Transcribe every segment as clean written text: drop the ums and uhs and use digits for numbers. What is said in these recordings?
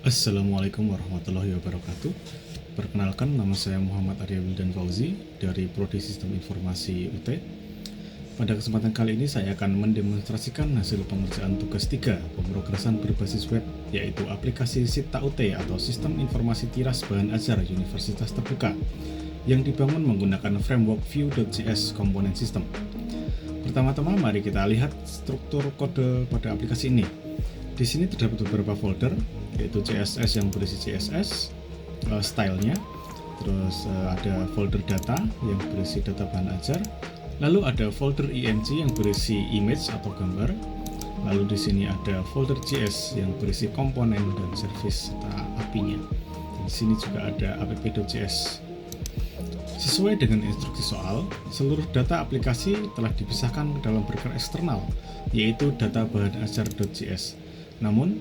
Assalamualaikum warahmatullahi wabarakatuh. Perkenalkan, nama saya Muhammad Arya Wildan Fauzi dari Prodi Sistem Informasi UT. Pada kesempatan kali ini saya akan mendemonstrasikan hasil pengerjaan tugas 3 pemrograman berbasis web, yaitu aplikasi SITA UT atau Sistem Informasi Tiras Bahan Ajar Universitas Terbuka yang dibangun menggunakan framework Vue.js komponen sistem. Pertama-tama mari kita lihat struktur kode pada aplikasi ini. Di sini terdapat beberapa folder, yaitu CSS yang berisi CSS, stylenya, terus ada folder data yang berisi data bahan ajar, lalu ada folder img yang berisi image atau gambar, lalu di sini ada folder JS yang berisi komponen dan service serta API-nya. Di sini juga ada app.js. Sesuai dengan instruksi soal, seluruh data aplikasi telah dipisahkan ke dalam broker eksternal, yaitu data bahan ajar.js. Namun,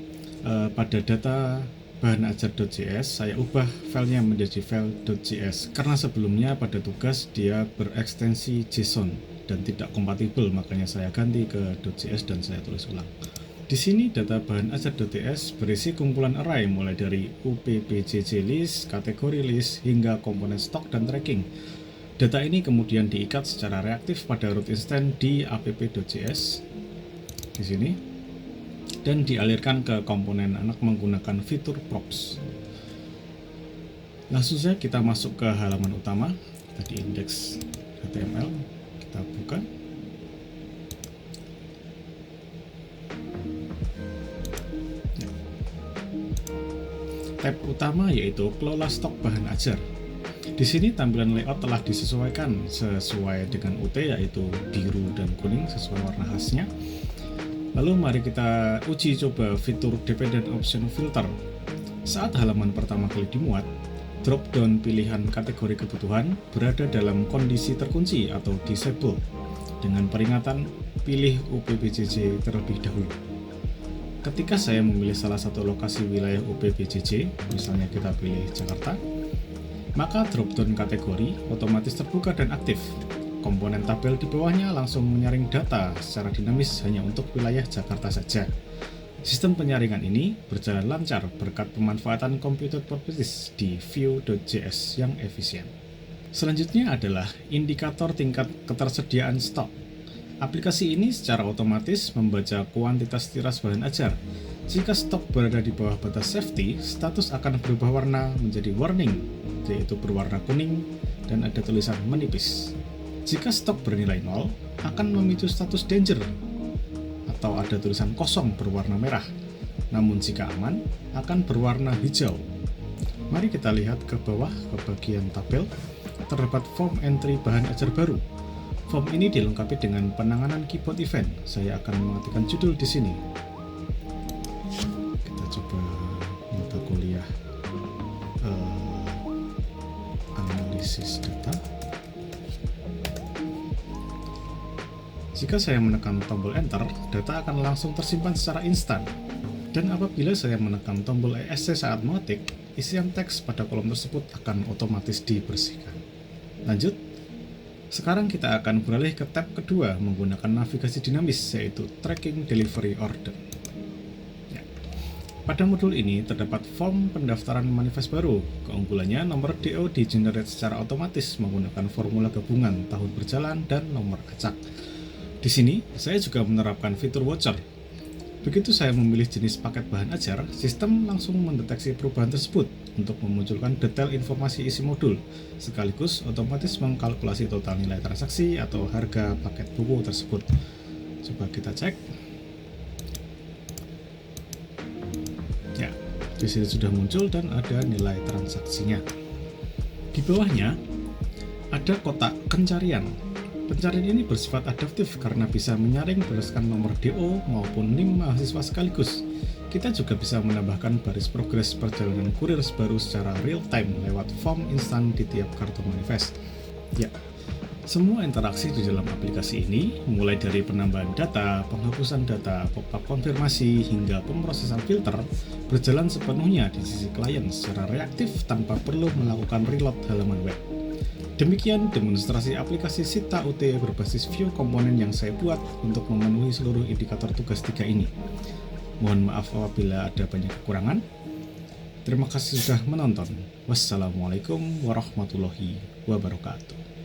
pada data bahan ajar.js saya ubah filenya menjadi file.js karena sebelumnya pada tugas dia berekstensi JSON dan tidak kompatibel, makanya saya ganti ke .js dan saya tulis ulang. Di sini data bahan ajar.js berisi kumpulan array mulai dari UPBJJ list, kategori list, hingga komponen stok dan tracking. Data ini kemudian diikat secara reaktif pada root instance di app.js di sini dan dialirkan ke komponen anak menggunakan fitur props. Langsung saja kita masuk ke halaman utama, tadi index HTML, kita buka. Tab utama yaitu kelola stok bahan ajar. Di sini tampilan layout telah disesuaikan sesuai dengan UT, yaitu biru dan kuning sesuai warna khasnya. Lalu mari kita uji coba fitur Dependent Option Filter. Saat halaman pertama kali dimuat, drop-down pilihan kategori kebutuhan berada dalam kondisi terkunci atau disable dengan peringatan pilih UPBJJ terlebih dahulu. Ketika saya memilih salah satu lokasi wilayah UPBJJ, misalnya kita pilih Jakarta, maka drop-down kategori otomatis terbuka dan aktif. Komponen tabel di bawahnya langsung menyaring data secara dinamis hanya untuk wilayah Jakarta saja. Sistem penyaringan ini berjalan lancar berkat pemanfaatan computed properties di Vue.js yang efisien. Selanjutnya adalah indikator tingkat ketersediaan stok. Aplikasi ini secara otomatis membaca kuantitas tiras bahan ajar. Jika stok berada di bawah batas safety, status akan berubah warna menjadi warning, yaitu berwarna kuning dan ada tulisan menipis. Jika stok bernilai 0, akan memicu status danger atau ada tulisan kosong berwarna merah. Namun jika aman, akan berwarna hijau. Mari kita lihat ke bawah ke bagian tabel. Terdapat form entry bahan ajar baru. Form ini dilengkapi dengan penanganan keyboard event. Saya akan mematikan judul di sini. Kita coba mata kuliah analisis data. Jika saya menekan tombol Enter, data akan langsung tersimpan secara instan. Dan apabila saya menekan tombol ESC saat mengetik, isian teks pada kolom tersebut akan otomatis dibersihkan. Lanjut, sekarang kita akan beralih ke tab kedua menggunakan navigasi dinamis, yaitu Tracking Delivery Order. Ya. Pada modul ini terdapat form pendaftaran manifest baru. Keunggulannya, nomor DO di-generate secara otomatis menggunakan formula gabungan tahun berjalan dan nomor acak. Di sini, saya juga menerapkan fitur watcher. Begitu saya memilih jenis paket bahan ajar, sistem langsung mendeteksi perubahan tersebut untuk memunculkan detail informasi isi modul, sekaligus otomatis mengkalkulasi total nilai transaksi atau harga paket buku tersebut. Coba kita cek. Ya, di sini sudah muncul dan ada nilai transaksinya. Di bawahnya ada kotak pencarian. Pencarian ini bersifat adaptif karena bisa menyaring berdasarkan nomor DO maupun NIM mahasiswa sekaligus. Kita juga bisa menambahkan baris progres perjalanan kurir baru secara real time lewat form instan di tiap kartu manifest. Ya, semua interaksi di dalam aplikasi ini, mulai dari penambahan data, penghapusan data, pop-up konfirmasi, hingga pemrosesan filter, berjalan sepenuhnya di sisi klien secara reaktif tanpa perlu melakukan reload halaman web. Demikian demonstrasi aplikasi SITA UT berbasis Vue komponen yang saya buat untuk memenuhi seluruh indikator tugas 3 ini. Mohon maaf apabila ada banyak kekurangan. Terima kasih sudah menonton. Wassalamualaikum warahmatullahi wabarakatuh.